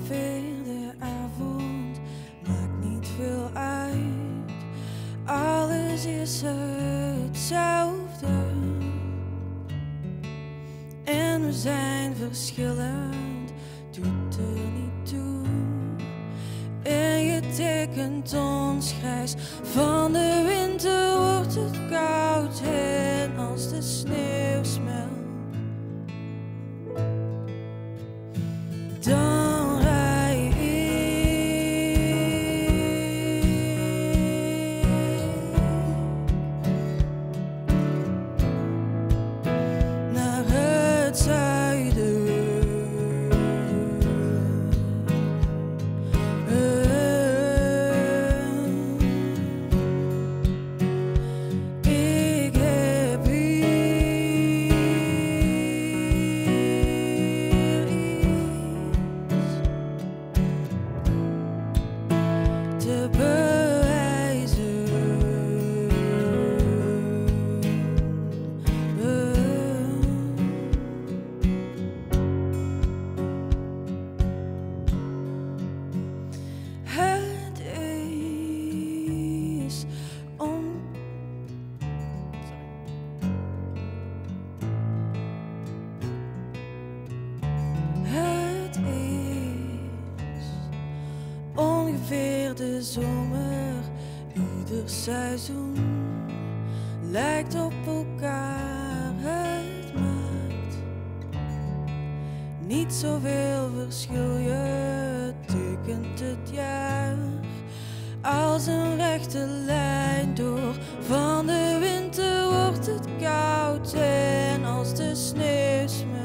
ongeveer de avond, maakt niet veel uit. Alles is hetzelfde en we zijn verschillend, doet er niet toe. En je tekent ons grijs, van de winter wordt het koud en als de sneeuw smelt, dan rij ik naar het zuiden. Ik heb hier iets te bewijzen. Het is Het is ongeveer de zomer, ieder seizoen lijkt op elkaar. Het maakt niet zoveel verschil, je tekent het jaar als een rechte lijn door. Van de winter wordt het koud en als de sneeuw smelt,